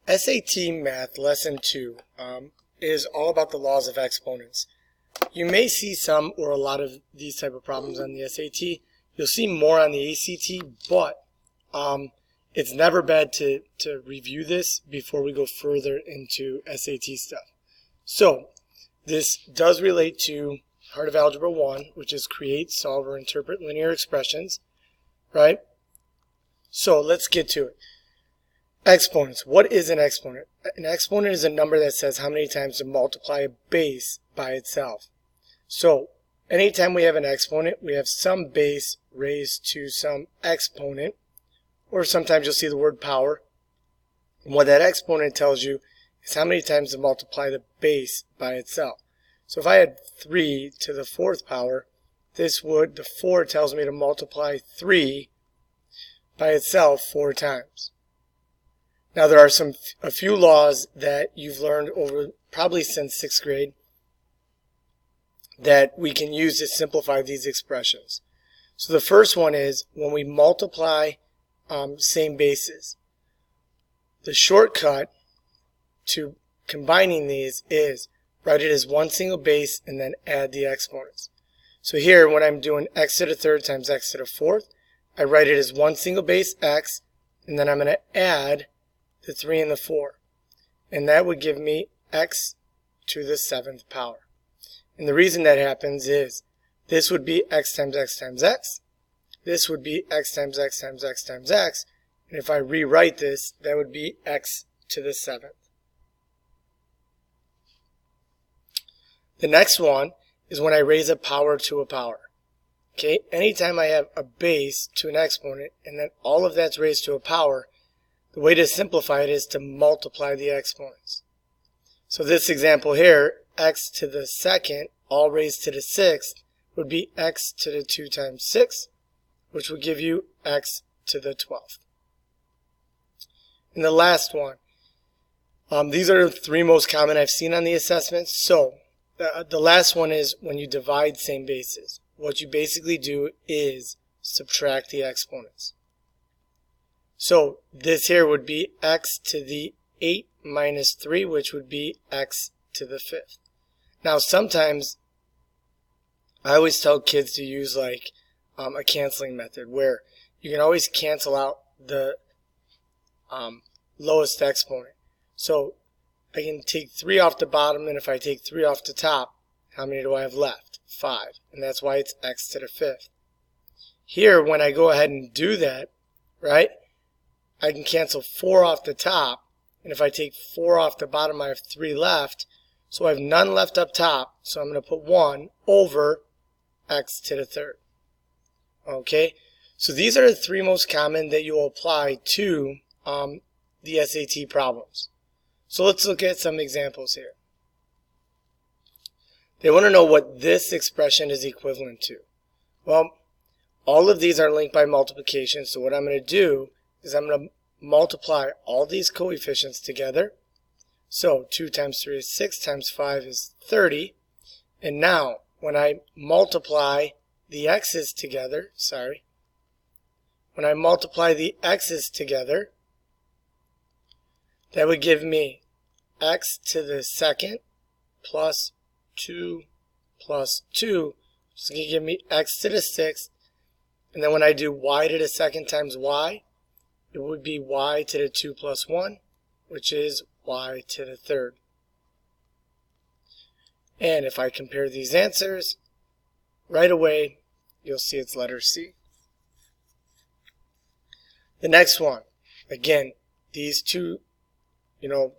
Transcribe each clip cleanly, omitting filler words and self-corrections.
SAT Math Lesson 2 is all about the laws of exponents. You may see some or a lot of these type of problems on the SAT. You'll see more on the ACT, but it's never bad to review this before we go further into SAT stuff. So this does relate to Heart of Algebra 1, which is create, solve, or interpret linear expressions, right? So let's get to it. Exponents. What is an exponent? An exponent is a number that says how many times to multiply a base by itself. So anytime we have an exponent, we have some base raised to some exponent, or sometimes you'll see the word power. And what that exponent tells you is how many times to multiply the base by itself. So if I had 3 to the 4th power, the 4 tells me to multiply 3 by itself 4 times. Now there are a few laws that you've learned over probably since 6th grade that we can use to simplify these expressions. So the first one is when we multiply same bases. The shortcut to combining these is write it as one single base and then add the exponents. So here when I'm doing x to the 3rd times x to the 4th, I write it as one single base x, and then I'm going to add the 3 and the 4. And that would give me x to the 7th power. And the reason that happens is this would be x times x times x. This would be x times x times x times x. And if I rewrite this, that would be x to the 7th. The next one is when I raise a power to a power. Okay, anytime I have a base to an exponent and then all of that's raised to a power, the way to simplify it is to multiply the exponents. So this example here, x to the 2nd, all raised to the 6th, would be x to the 2 times 6, which would give you x to the 12th. And the last one, these are the 3 most common I've seen on the assessments. So the last one is when you divide same bases. What you basically do is subtract the exponents. So this here would be x to the 8 minus 3, which would be x to the 5th. Now sometimes I always tell kids to use like a canceling method where you can always cancel out the lowest exponent. So I can take 3 off the bottom, and if I take 3 off the top, how many do I have left? 5. And that's why it's x to the 5th. Here, when I go ahead and do that, right, I can cancel 4 off the top, and if I take 4 off the bottom, I have 3 left. So I have none left up top, so I'm going to put 1 over x to the 3rd. Okay, so these are the 3 most common that you will apply to the SAT problems. So let's look at some examples here. They want to know what this expression is equivalent to. Well, all of these are linked by multiplication, so what I'm going to do is I'm going to multiply all these coefficients together. So 2 times 3 is 6, times 5 is 30. And now, when I multiply the x's together, that would give me x to the 2nd plus 2 plus 2. It's going to give me x to the 6th. And then when I do y to the 2nd times y, it would be y to the 2 plus 1, which is y to the 3rd. And if I compare these answers, right away, you'll see it's letter C. The next one, again, these two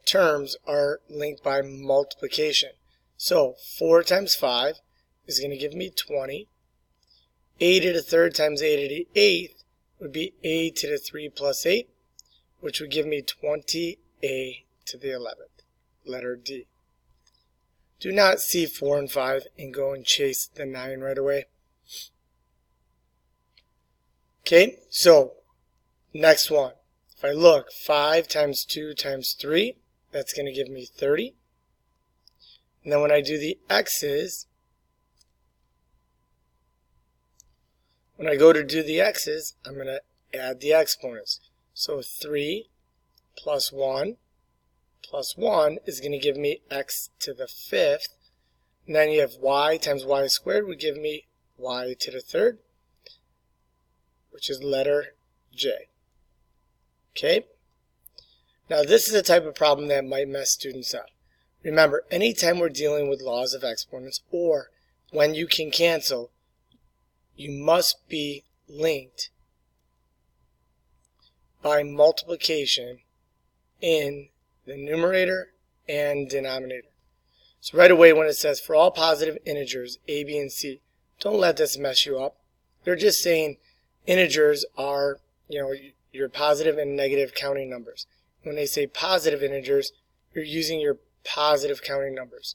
terms are linked by multiplication. So 4 times 5 is going to give me 20. A to the 3rd times a to the 8th would be a to the 3 plus 8, which would give me 20a to the 11th, letter D. Do not see 4 and 5 and go and chase the 9 right away. Okay, so next one. If I look, 5 times 2 times 3, that's going to give me 30. And then when I do the x's, when I go to do the x's, I'm going to add the exponents. So 3 plus 1 plus 1 is going to give me x to the 5th. And then you have y times y squared would give me y to the 3rd, which is letter J. Okay? Now this is a type of problem that might mess students up. Remember, anytime we're dealing with laws of exponents or when you can cancel, you must be linked by multiplication in the numerator and denominator. So right away when it says for all positive integers a, b, and c, don't let this mess you up. They're just saying integers are, your positive and negative counting numbers. When they say positive integers, you're using your positive counting numbers.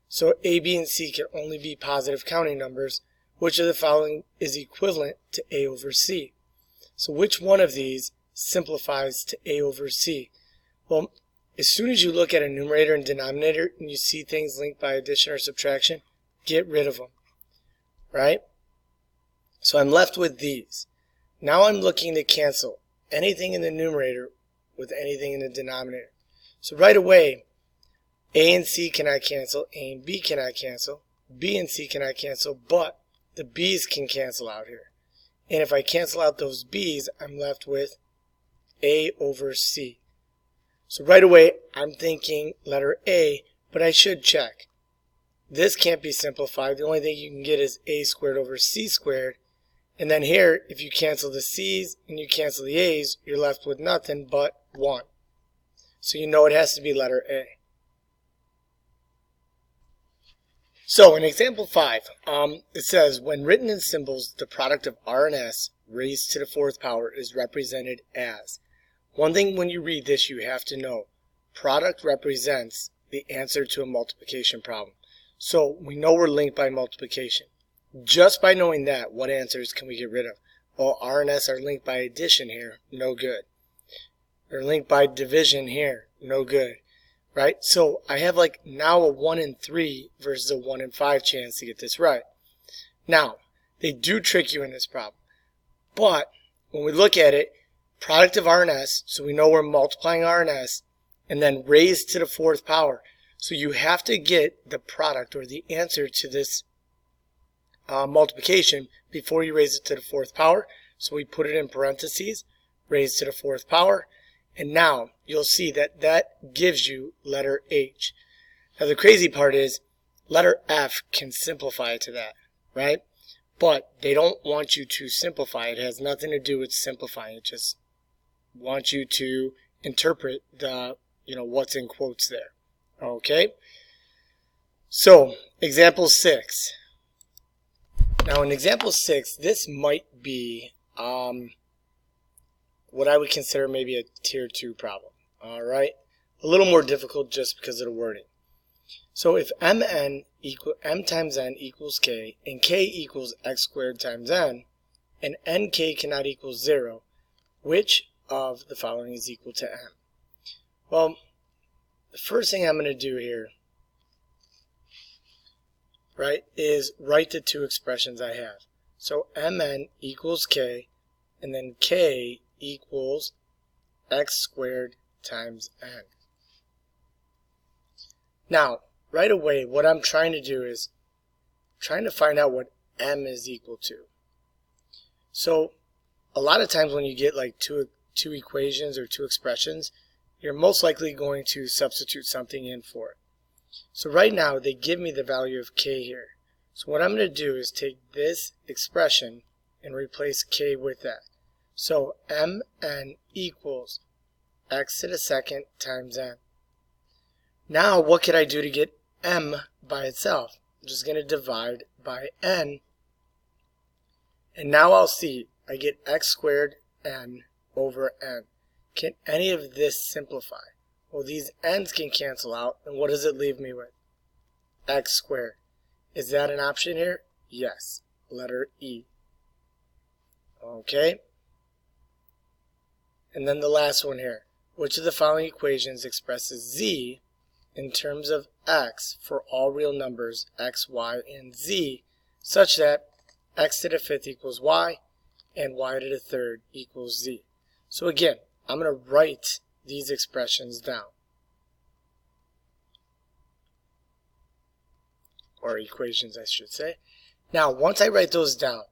So a, b, and c can only be positive counting numbers. Which of the following is equivalent to a over c? So which one of these simplifies to a over c? Well, as soon as you look at a numerator and denominator and you see things linked by addition or subtraction, get rid of them, right? So I'm left with these. Now I'm looking to cancel anything in the numerator with anything in the denominator. So right away, a and c cannot cancel, a and b cannot cancel, b and c cannot cancel, but the b's can cancel out here. And if I cancel out those b's, I'm left with a over c. So right away, I'm thinking letter A, but I should check. This can't be simplified. The only thing you can get is a squared over c squared. And then here, if you cancel the c's and you cancel the a's, you're left with nothing but 1. So you know it has to be letter A. So in example 5, it says, when written in symbols, the product of r and s raised to the 4th power is represented as. One thing when you read this you have to know, product represents the answer to a multiplication problem. So we know we're linked by multiplication. Just by knowing that, what answers can we get rid of? Well, r and s are linked by addition here, no good. They're linked by division here, no good. Right? So I have like now a 1 in 3 versus a 1 in 5 chance to get this right. Now, they do trick you in this problem. But when we look at it, product of r and s, so we know we're multiplying r and s, and then raised to the 4th power. So you have to get the product or the answer to this multiplication before you raise it to the 4th power. So we put it in parentheses, raised to the 4th power, and now you'll see that that gives you letter H. Now the crazy part is letter F can simplify to that, right? But they don't want you to simplify. It has nothing to do with simplifying. It just wants you to interpret the, what's in quotes there. Okay? So, example 6. Now in example 6, this might be what I would consider maybe a tier 2 problem. Alright? A little more difficult just because of the wording. So if m times n equals k, and k equals x squared times n, and nk cannot equal 0, which of the following is equal to m? Well, the first thing I'm going to do here, right, is write the two expressions I have. So mn equals k, and then k equals x squared times n. Now, right away, what I'm trying to do is trying to find out what m is equal to. So, a lot of times when you get like two equations or two expressions, you're most likely going to substitute something in for it. So right now, they give me the value of k here. So what I'm going to do is take this expression and replace k with that. So mn equals x to the 2nd times n. Now what could I do to get m by itself? I'm just going to divide by n. And now I'll see I get x squared n over n. Can any of this simplify? Well, these n's can cancel out, and what does it leave me with? X squared. Is that an option here? Yes. Letter E. Okay. And then the last one here. Which of the following equations expresses z in terms of x for all real numbers x, y, and z, such that x to the 5th equals y, and y to the 3rd equals z? So again, I'm going to write these expressions down. or equations I should say. Now once I write those down,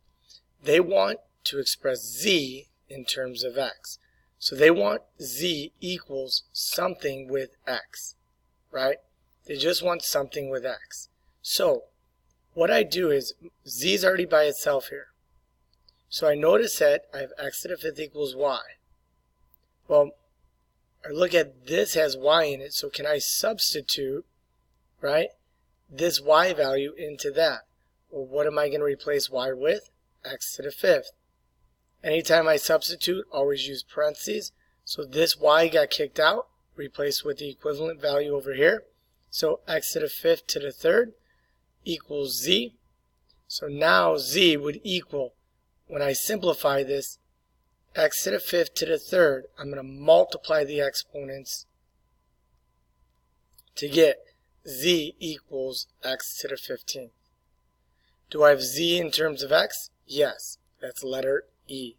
they want to express z in terms of x. So they want z equals something with x, right? They just want something with x. So what I do is, z is already by itself here. So I notice that I have x to the fifth equals y. Well, I look at this has y in it, so can I substitute, right, this y value into that? Well, what am I going to replace y with? X to the fifth. Anytime I substitute, always use parentheses. So this y got kicked out, replaced with the equivalent value over here. So x to the fifth to the third equals z. So now z would equal, when I simplify this, x to the fifth to the third, I'm going to multiply the exponents to get z equals x to the 15th. Do I have z in terms of x? Yes, that's letter E.